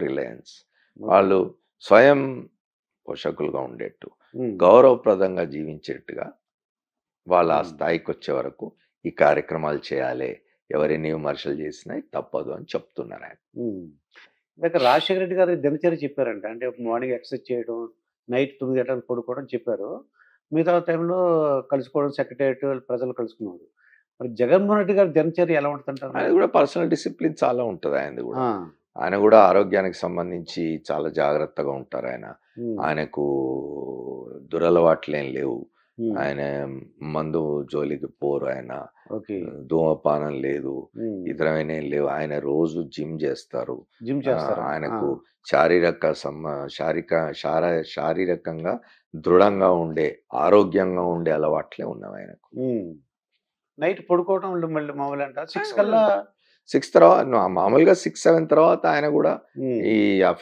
Reliance. Okay. వాళ్ళు స్వయం పోషకులుగా ఉండేట్టు, హ్మ్. గౌరవప్రదంగా జీవించేట్టుగా వాళ్ళు ఆ హ్మ్. స్థాయికొచ్చే వరకు ఈ కార్యక్రమాలు చేయాలి. ఎవరెన్ని విమర్శలు చేసినా ఇది తప్పదు అని చెప్తున్నారాయన. హ్మ్. ఇందాక రాజశేఖర రెడ్డి గారి దినచర్య చెప్పారంట. అంటే మార్నింగ్ ఎక్సర్సైజ్ చేయడం, నైట్ 9 గంటలకు పడుకోవడం చెప్పారు. మిగతా టైంలో కలుసుకోవడం సెక్రటేరియట్ ప్రజలు కలుసుకున్నారు. మరి జగన్మోహన్ రెడ్డి గారి దినచర్య ఎలా ఉంటదంటారు ఆయనది మరి? కూడా పర్సనల్ డిసిప్లిన్ చాలా ఉంటది ఆయనది ఆ! గూడా. ఆయన గూడా ఆరోగ్యానికి సంబంధించి చాలా జాగ్రత్తగా ఉంటారాయన. హ్మ్. ఆయనకు దురలవాట్లేం లేవు. హ్మ్. ఆయన మందు జోలికి పోరు ఆయన. ఓకే. ధూమపానం లేదు. హ్మ్. ఇతరమైనవి లేవు. ఆయన రోజు జిమ్ జేస్తారు. జిమ్ చేస్తారంట. ఆ! ఆయనకు శారీరక సమ్మ శారీక శార శారీరకంగా దృఢంగా ఉండే, ఆరోగ్యంగా ఉండే అలవాట్లే ఉన్నవాయనకు. హ్మ్. నైట్ పడుకోవడం మళ్ళీ మామూలంట. 6 ఆయన గూడా కల్లా 6 తర్వాత మామూలుగా 6, 7 తర్వాత ఆయన గూడా హ్మ్. ఈ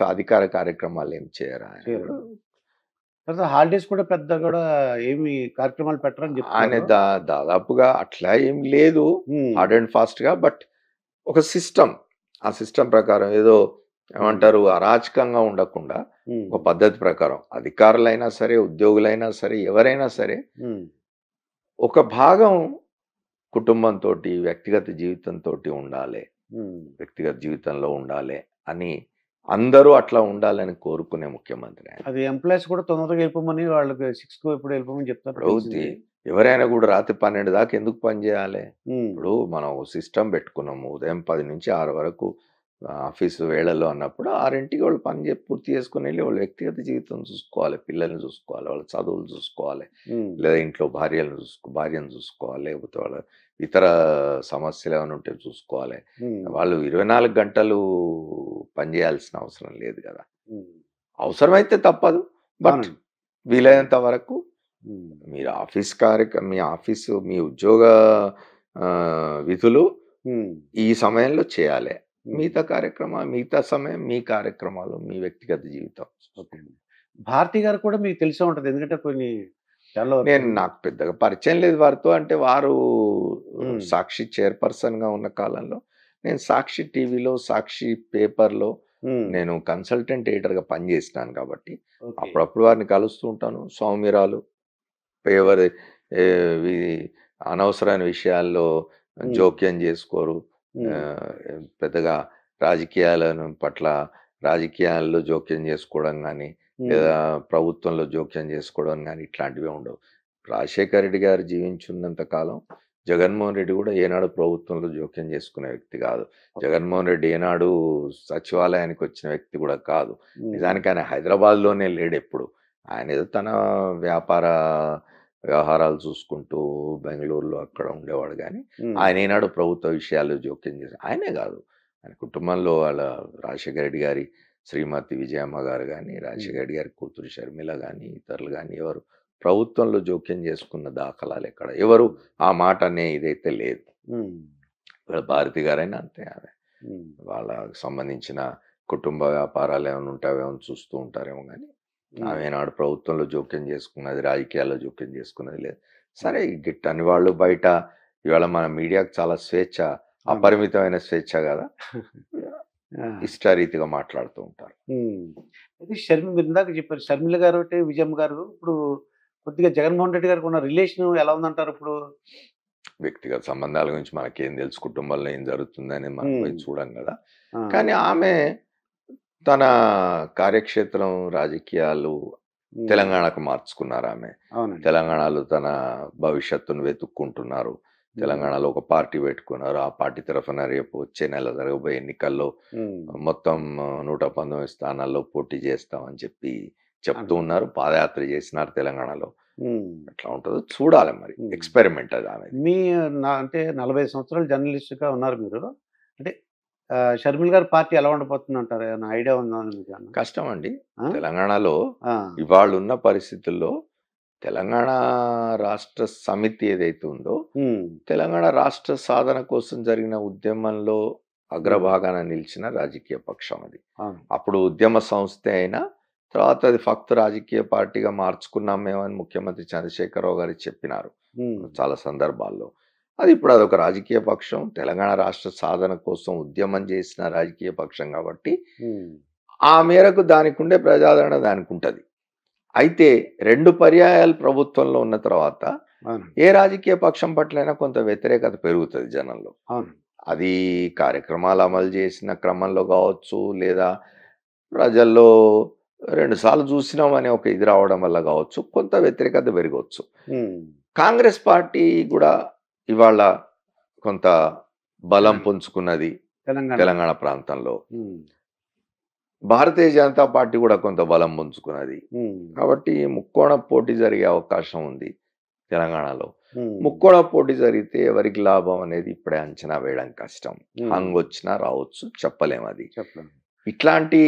అధికార కార్యక్రమాలేం చేయరు. ఆయన చేయరు. గూడా తర్వాత హాలిడేస్ కూడా పెద్ద కూడా ఏమి కార్యక్రమాలు పెట్టరని ఆయన చెప్తున్నారు. దాదాపుగా అట్లా ఏం లేదు. హ్మ్. హార్డ్ అండ్ ఫాస్ట్‌గా బట్ ఒక సిస్టమ్. ఆ సిస్టమ్ ప్రకారం ఏదో హ్మ్. ఏమంటారు అరాచకంగా ఉండకుండా హ్మ్. ఒక పద్ధతి ప్రకారం అధికారులైనా సరే, ఉద్యోగులైనా సరే, ఎవరైనా సరే హ్మ్. ఒక భాగం కుటుంబంతోటి, వ్యక్తిగత జీవితంతోటి ఉండాలి. హ్మ్. వ్యక్తిగత జీవితంలో ఉండాలి అని అందరూ అట్లా ఉండాలని కోరుకునే ముఖ్యమంత్రి ఆయన. అది ఎంప్లాయీస్ కూడా తొందరగా వెళ్ళిపోమని వాళ్ళకి 6కో ఎప్పుడో వెళ్ళిపోమని చెప్తారు ఇప్పుడు తెలిసింది. ఎవరైనా కూడా రాత్రి 12 దాకా ఎందుకు పని చేయాలి? హ్మ్. ఇప్పుడు మనం సిస్టమ్ పెట్టుకున్నాము. ఉదయం 10 నుంచి 6 వరకు ఆఫీసు వేళల్లో అన్నప్పుడు 6కి వాళ్ళు పని పూర్తి చేసుకొని వెళ్ళి వాళ్ళ వ్యక్తిగత జీవితం చూసుకోవాలి. పిల్లల్ని చూసుకోవాలి. వాళ్ళ చదువులు చూసుకోవాలి. హ్మ్. లేదా ఇంట్లో భార్యను చూసుకోవాలి. లేకపోతే వాళ్ళ ఇతర సమస్యలు ఏమైనా ఉంటే చూసుకోవాలి. హ్మ్. వాళ్ళు 24 గంటలు పని చేయాల్సిన అవసరం లేదు కదా! హ్మ్. అవసరమైతే తప్పదు. బట్ అవునండి. వీలైనంత వరకు హ్మ్. మీరు మీ ఆఫీసు మీ ఉద్యోగ విధులు హ్మ్. ఈ సమయంలో చేయాలి. హ్మ్. మిగతా సమయం మీ కార్యక్రమాలు, మీ వ్యక్తిగత జీవితం. ఓకే అండి. భారతి గారు కూడా మీకు తెలిసే ఉంటది. ఎందుకంటే కొన్ని చాలా వరకు నాకు పెద్దగా పరిచయం లేదు వారితో. అంటే వారు హ్మ్. సాక్షి చైర్పర్సన్‌గా ఉన్న కాలంలో నేను సాక్షి టీవీలో, సాక్షి పేపర్‌లో హ్మ్. నేను కన్సల్టెంట్ ఎడిటర్‌గా పనిచేసినాను కాబట్టి, ఓకే. అప్పుడప్పుడు వారిని కలుస్తూ ఉంటాను. సౌమ్యురాలు ఎవరి వి అనవసరమైన విషయాల్లో హ్మ్. జోక్యం చేసుకోరు. హ్మ్. పెద్దగా పట్ల రాజకీయాల్లో జోక్యం చేసుకోవడం గానీ, హ్మ్. లేదా ప్రభుత్వంలో జోక్యం చేసుకోవడం గానీ ఇట్లాంటివి ఉండవు. రాజశేఖర రెడ్డి గారు జీవించున్నంత కాలం జగన్మోహన్ రెడ్డి కూడా ఏనాడు ప్రభుత్వంలో జోక్యం చేసుకునే వ్యక్తి కాదు. జగన్మోహన్ రెడ్డి ఏనాడు సచివాలయానికి వచ్చిన వ్యక్తి కూడా కాదు. హ్మ్. నిజానికి ఆయన హైదరాబాద్‌లోనే లేడెప్పుడు. ఆయన ఏదో తన వ్యాపార వ్యవహారాలు చూసుకుంటూ బెంగుళూరులో అక్కడ ఉండేవాడు గానీ, హ్మ్. ఆయన ఏనాడు ప్రభుత్వ విషయాల్లో జోక్యం ఆయనే గాదు. ఆయన కుటుంబంలో వాళ్ళ రాజశేఖర రెడ్డి గారి శ్రీమతి విజయమ్మ గారు గానీ, రాజశేఖర రెడ్డి గారి కూతురు షర్మిల గానీ, ఇతరులు గానీ ఎవరు ప్రభుత్వంలో జోక్యం చేసుకున్న దాఖలాలెక్కడ ఎవరు ఆ మాట అనే ఇదైతే లేదు. హ్మ్. వాళ్ళ భారతి గారైనా అంతే ఆమె. హ్మ్. వాళ్ళకి సంబంధించిన కుటుంబ వ్యాపారాలు ఏమైనా ఉంటే అవేమైనా చూస్తూ ఉంటారేమో గానీ, హ్మ్. ఆమె నాడు ప్రభుత్వంలో జోక్యం చేసుకున్నది, రాజకీయాల్లో జోక్యం చేసుకున్నది లేదు. సరే హ్మ్. గిట్టని వాళ్ళు బయట ఇవాళ మన మీడియాకు చాలా స్వేచ్ఛ, అవును. అపరిమితమైన స్వేచ్ఛ గదా! ఆ! ఇష్టారీతిగా మాట్లాడుతూ ఉంటారు. హ్మ్. అయితే మీరు ఇందాక చెప్పారు. షర్మిల గారు, విజయమ్మ గారు ఇప్పుడు కొద్దిగా జగన్మోహన్ రెడ్డి గారికి ఉన్న రిలేషన్ ఎలా ఉందంటారు ఇప్పుడు? వ్యక్తిగత సంబంధాల గురించి మనకేం తెలుసు, కుటుంబంలో ఏం జరుగుతుందని మనం హ్మ్. పోయి చూడం గదా! ఆ! కానీ ఆమె తన కార్యక్షేత్రం రాజకీయాలు హ్మ్. తెలంగాణకు మార్చుకున్నారామె. అవునండి. తెలంగాణలో తన భవిష్యత్తును వెతుక్కుంటున్నారు. హ్మ్. తెలంగాణలో ఒక పార్టీ పెట్టుకున్నారు. ఆ పార్టీ తరఫున రేపు వచ్చే నెల జరగబోయే ఎన్నికల్లో హ్మ్. మొత్తం 119 స్థానాల్లో పోటీ చేస్తామని చెప్తూ అంటున్నారు. ఉన్నారు. పాదయాత్ర చేసినారు తెలంగాణలో. హ్మ్. ఎట్లా ఉంటదో చూడాలి మరి. హ్మ్. ఎక్స్‌పెరిమెంట్ అది ఆమెది. మీ అంటే 45 సంవత్సరాలు జర్నలిస్ట్‌గా ఉన్నారు మీరు. అంటే షర్మిల గారి పార్టీ ఎలా ఉండబోతుందంటారు? ఏమన్నా ఐడియా ఉందా మీకేమన్నా? కష్టమండి. ఆ! తెలంగాణలో ఆ! ఇవాళున్న పరిస్థితుల్లో తెలంగాణ రాష్ట్ర సమితి ఏదైతే ఉందో హ్మ్. తెలంగాణ రాష్ట్ర సాధన కోసం జరిగిన ఉద్యమంలో హ్మ్. అగ్రభాగాన నిలిచిన రాజకీయ పక్షం అది. అవును. అప్పుడు ఉద్యమ సంస్థే అయినా తర్వాత అది ఫక్తు రాజకీయ పార్టీగా మార్చుకున్నాం మేమని ముఖ్యమంత్రి చంద్రశేఖరరావు గారు చెప్పినారు హ్మ్. చాలా సందర్భాల్లో. అది ఇప్పుడు అదొక రాజకీయ పక్షం. తెలంగాణ రాష్ట్ర సాధన కోసం ఉద్యమం చేసిన రాజకీయ పక్షం కాబట్టి హ్మ్. ఆ మేరకు దానికి ఉండే ప్రజాదరణ దానికి ఉంటుంది. అయితే 2 పర్యాయాలు ప్రభుత్వంలో ఉన్న తర్వాత అవునండి. ఏ రాజకీయ పక్షం పట్లైనా కొంత వ్యతిరేకత పెరుగుతది జనంలో. అవును. అది కార్యక్రమాలు అమలు చేసిన క్రమంలో కావచ్చు, లేదా ప్రజల్లో 2 సార్లు చూసినాం అనే ఒక ఇది రావడం వల్ల కావచ్చు, కొంత వ్యతిరేకత పెరగొచ్చు. హ్మ్. కాంగ్రెస్ పార్టీ కూడా ఇవాళ కొంత బలం తెలంగాణ. పుంజుకున్నది తెలంగాణ. తెలంగాణ ప్రాంతంలో. హ్మ్. భారతీయ జనతా పార్టీ కూడా కొంత బలం పుంజుకున్నది. హ్మ్. కాబట్టి ముక్కోణ పోటీ జరిగే అవకాశం ఉంది తెలంగాణలో. హ్మ్. ముక్కోణ పోటీ జరిగితే ఎవరికి లాభం అనేది ఇప్పుడే అంచనా వేయడం కష్టం. హ్మ్. హంగొచ్చినా రావచ్చు, చెప్పలేం అది. చెప్పలేం. ఇట్లాంటి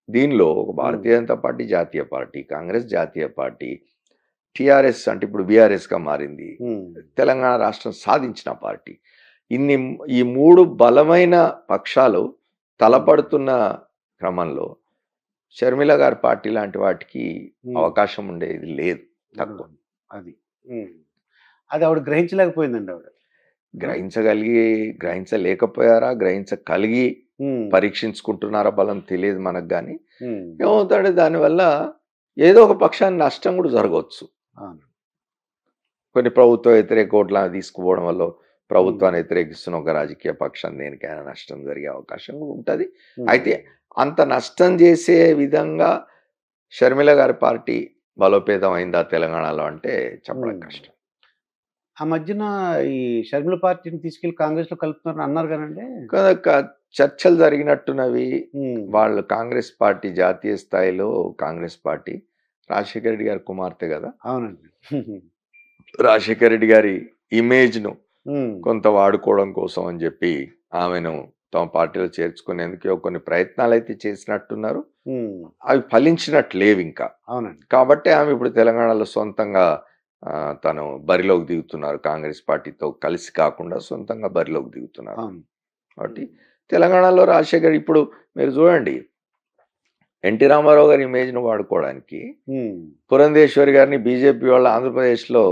దీనిలో ఒక హ్మ్. భారతీయ జనతా పార్టీ జాతీయ పార్టీ, కాంగ్రెస్ జాతీయ పార్టీ, టీఆర్ఎస్ అంటే ఇప్పుడు బీఆర్ఎస్‌గా మారింది. హ్మ్. తెలంగాణ రాష్ట్రం సాధించిన పార్టీ. ఇన్ని ఈ 3 బలమైన పక్షాలు హ్మ్. తలపడుతున్న క్రమంలో షర్మిల గారి పార్టీ లాంటి వాటికి హ్మ్. అవకాశం ఉండేది లేదు. తక్కువ. ఉండదు. అది. హ్మ్. అది ఆవిడ గ్రహించలేకపోయిందండి ఆవిడ. ఆ! గ్రహించలేకపోయారా? గ్రహించగలిగి హ్మ్. పరీక్షించుకుంటున్నారా బలం తెలియదు మనకు గానీ, హ్మ్. ఏమవుతాడంటే దానివల్ల ఏదో ఒక పక్షానికి నష్టం కూడా జరగొచ్చు. అవును. కొన్ని ప్రభుత్వ వ్యతిరేక ఓట్ల తీసుకుపోవడం వల్ల హ్మ్. ప్రభుత్వాన్ని వ్యతిరేకిస్తున్న ఒక రాజకీయ పక్షాన్ని దేనికైనా నష్టం జరిగే అవకాశం కూడా ఉంటది. అయితే హ్మ్. అంత నష్టం చేసే విధంగా షర్మిల గారి పార్టీ బలోపేతం అయిందా తెలంగాణలో అంటే చెప్పడం హ్మ్. కష్టం. ఆ మధ్యన ఈ షర్మిల పార్టీని తీసుకెళ్ళి కాంగ్రెస్‌లో కలుపుతున్నారని అన్నారు గానండి? కనుక చర్చలు జరిగినట్టున్నవి. హ్మ్. వాళ్ళు కాంగ్రెస్ పార్టీ జాతీయ స్థాయిలో కాంగ్రెస్ పార్టీ రాజశేఖర రెడ్డి గారి కుమార్తె కదా! అవునండి. రాజశేఖర రెడ్డి గారి ఇమేజ్‌ను హ్మ్. కొంత వాడుకోవడం కోసం అని చెప్పి ఆమెను తమ పార్టీలో చేర్చుకునేందుకు కొన్ని ప్రయత్నాలైతే చేసినట్టున్నారు. హ్మ్. అవి ఫలించినట్టు లేవింకా. అవునండి. కాబట్టి ఆమె ఇప్పుడు తెలంగాణలో సొంతంగా తను బరిలోకి దిగుతున్నారు. కాంగ్రెస్ పార్టీతో కలిసి కాకుండా సొంతంగా బరిలోకి దిగుతున్నారు. అవును. కాబట్టి హ్మ్. తెలంగాణలో రాజశేఖర్ ఇప్పుడు మీరు చూడండి, ఎన్టీ రామారావు గారి ఇమేజ్‌ను వాడుకోవడానికి హ్మ్. పురంధేశ్వరి గారిని బీజేపీ వాళ్ళు ఆంధ్రప్రదేశ్‌లో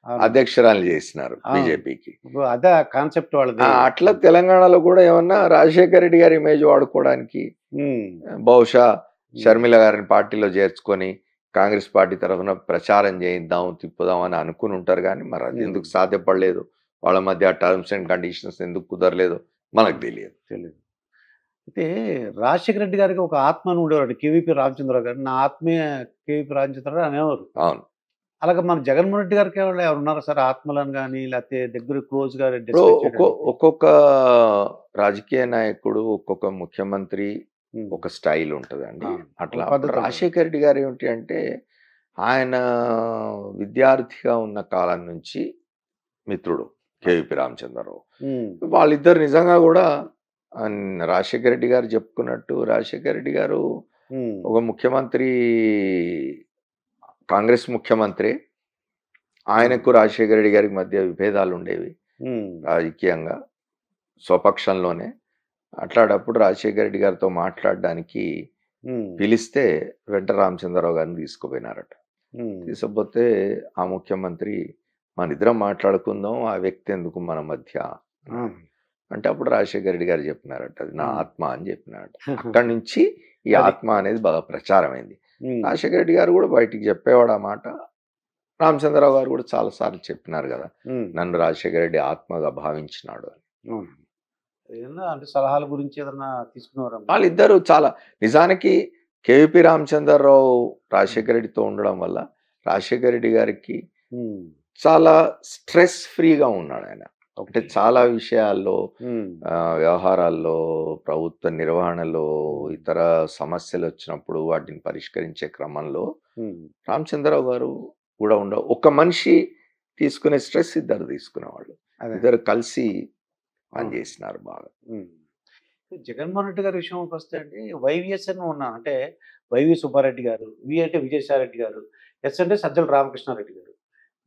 అవును. అధ్యక్షురాలిని చేసినారు అవును. బీజేపీకి. ఇప్పుడు అదా కాన్సెప్ట్ వాళ్ళది. అట్లా హ్మ్. తెలంగాణలో కూడా ఏమన్నా రాజశేఖర రెడ్డి గారి ఇమేజ్ వాడుకోవడానికి హ్మ్. బహుశా హ్మ్. షర్మిల గారిని పార్టీలో చేర్చుకొని కాంగ్రెస్ పార్టీ తరఫున ప్రచారం చేయిద్దాం, తిప్పుదాం అని అనుకుని ఉంటారు గానీ, మరి అది హ్మ్. ఎందుకు సాధ్యపడలేదు? వాళ్ళ మధ్య టర్మ్స్ అండ్ కండిషన్స్ ఎందుకు కుదరలేదో మనకు తెలియదు. తెలీదు. అయితే రాజశేఖర రెడ్డి గారికి ఒక ఆత్మ అని ఉండేవాడు. కేవీపీ రామచంద్రరావు గారు. నా ఆత్మీయ కేవీపీ రామచంద్రరావు అనేవారు. అవును. అలాగే మన జగన్మోహన్ రెడ్డి గారికి ఎవరు ఉన్నారా సార్ ఆత్మలని గాని, లేకపోతే దగ్గర క్లోజ్‌గా ఇప్పుడు డిస్కస్ చేయడానికి? ఒక్కొక్క రాజకీయ నాయకుడు, ఒక్కొక్క ముఖ్యమంత్రి హ్మ్. ఒక స్టైల్ ఉంటదండి. అవును. ఒక అట్లా అప్పుడు పద్ధతి ఉంటది. రాజశేఖర రెడ్డి గారు ఏమిటి అంటే, ఆయన విద్యార్థిగా ఉన్న కాలం నుంచి మిత్రుడు కేవీపీ రామచంద్రరావు. హ్మ్. వాళ్ళిద్దరు నిజంగా గూడా రాజశేఖర రెడ్డి గారు చెప్పుకున్నట్టు రాజశేఖర రెడ్డి గారు హ్మ్. ఒక ముఖ్యమంత్రి, కాంగ్రెస్ ముఖ్యమంత్రే. హ్మ్. ఆయనకు రాజశేఖర రెడ్డి గారికి మధ్య విభేదాలుండేవి హ్మ్. రాజకీయంగా. స్వపక్షంలోనే. అట్లాటప్పుడు రాజశేఖర రెడ్డి గారితో మాట్లాడడానికి హ్మ్. పిలిస్తే వెంట రామచంద్రరావు గారిని తీసుకుపోయినారట. హ్మ్. తీసుకుపోతే ఆ ముఖ్యమంత్రి మనిద్దరం మాట్లాడుకుందాం, ఆ వ్యక్తి ఎందుకు మన మధ్య ఆ! అన్నాడు. అంటే అప్పుడు రాజశేఖర రెడ్డి గారు చెప్పినారట, అది నా హ్మ్. ఆత్మ అని చెప్పినారట. అక్కడి నుంచి ఈ అది. ఆత్మ అనేది బాగా ప్రచారమైంది. హ్మ్. రాజశేఖర రెడ్డి గారు కూడా బయటికి చెప్పేవాడు ఆ మాట. రామచంద్రరావు గారు కూడా చాలా సార్లు చెప్పినారు కదా, హ్మ్. నన్ను రాజశేఖర రెడ్డి ఆత్మగా భావించినాడు అని. అవును. ఏదన్నా అంటే సలహాల గురించి ఏదన్నా తీసుకునేవారా మీరు? వాళ్ళిద్దరూ చాలా నిజానికి కేవీపీ రామచంద్రరావు హ్మ్. రాజశేఖర రెడ్డితో ఉండడం వల్ల రాజశేఖర రెడ్డి గారికి హ్మ్. చాలా స్ట్రెస్ ఫ్రీగా ఉన్నాడాయన. అంటే ఓకే. చాలా విషయాల్లో హ్మ్. వ్యవహారాల్లో, ప్రభుత్వ నిర్వహణలో, హ్మ్. ఇతర సమస్యలొచ్చినప్పుడు వాటిని పరిష్కరించే క్రమంలో హ్మ్. రామచంద్రరావు గారు కూడా ఒక మనిషి తీసుకునే స్ట్రెస్ ఇద్దరు తీసుకునేవాళ్ళు. అదే. ఇద్దరు కలిసి అవును. పనిచేసినారు బాగా. హ్మ్. జగన్మోహన్ రెడ్డి గారి విషయంకొస్తే అండి వైవీఎస్ అని ఉన్నారు. అంటే వైవి సుబ్బారెడ్డి గారు, వి అంటే విజయసాయిరెడ్డి గారు, ఎస్ అంటే సజ్జల రామకృష్ణారెడ్డి గారు.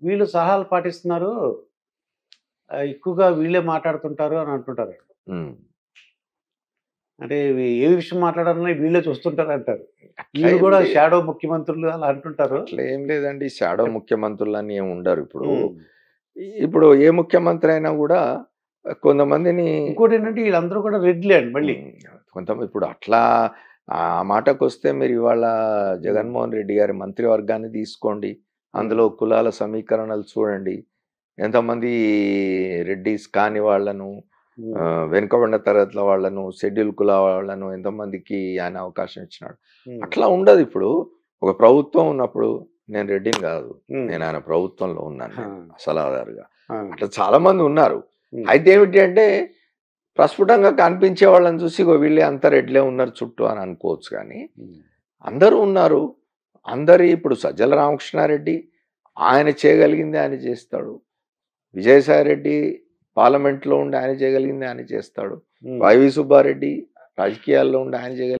వీళ్ళు సలహాలు పాటిస్తున్నారు. ఎక్కువగా వీళ్ళే మాట్లాడుతుంటారు అని అంటుంటారు. హ్మ్. అంటే ఏ విషయం మాట్లాడాలన్నా వీళ్ళే చూస్తుంటారంటారు. అట్లా వీళ్ళు ఏం గూడా లే షాడో ముఖ్యమంత్రులు అలా అంటుంటారు. అట్లా ఏం లేదండి. షాడో అంటే ముఖ్యమంత్రులని ఏమి ఉండరు ఇప్పుడు. హ్మ్. ఇప్పుడు ఏ ముఖ్యమంత్రి అయినా గూడా కొంతమందిని ఇంకోటేంటంటే ఈళ్ళందరూ కూడా రెడ్లే అండి మళ్ళీ. హ్మ్. ఇప్పుడు అట్లా ఆ మాటకొస్తే మీరు ఇవాళ జగన్మోహన్ రెడ్డి గారి మంత్రివర్గాన్ని తీసుకోండి, అందులో కులాల సమీకరణలు చూడండి, ఎంతమంది రెడ్డిస్ కాని వాళ్ళను, వెనుకబడిన తరగతుల వాళ్ళను, షెడ్యూల్ కుల వాళ్ళను ఎంతమందికి ఆయన అవకాశం ఇచ్చినాడు. అట్లా ఉండదు. ఇప్పుడు ఒక ప్రభుత్వం ఉన్నప్పుడు నేను రెడ్డిని కాదు, నేను ఆయన ప్రభుత్వంలో ఉన్నాను సలహాదారుగా. అట్లా చాలా మంది ఉన్నారు. అయితే ఏమిటి అంటే ప్రస్ఫుటంగా కనిపించే వాళ్ళని చూసి వీళ్ళే అంత రెడ్లే ఉన్నారు చుట్టూ అని అనుకోవచ్చు. కానీ అందరూ ఉన్నారు. అందరి ఇప్పుడు సజ్జల రామకృష్ణారెడ్డి ఆయన చేయగలిగింది ఆయన చేస్తాడు. విజయసాయి రెడ్డి పార్లమెంట్లో ఉండి ఆయన చేయగలిగింది ఆయన చేస్తాడు. వైవి సుబ్బారెడ్డి రాజకీయాల్లో ఉండి ఆయన చేయగలిగింది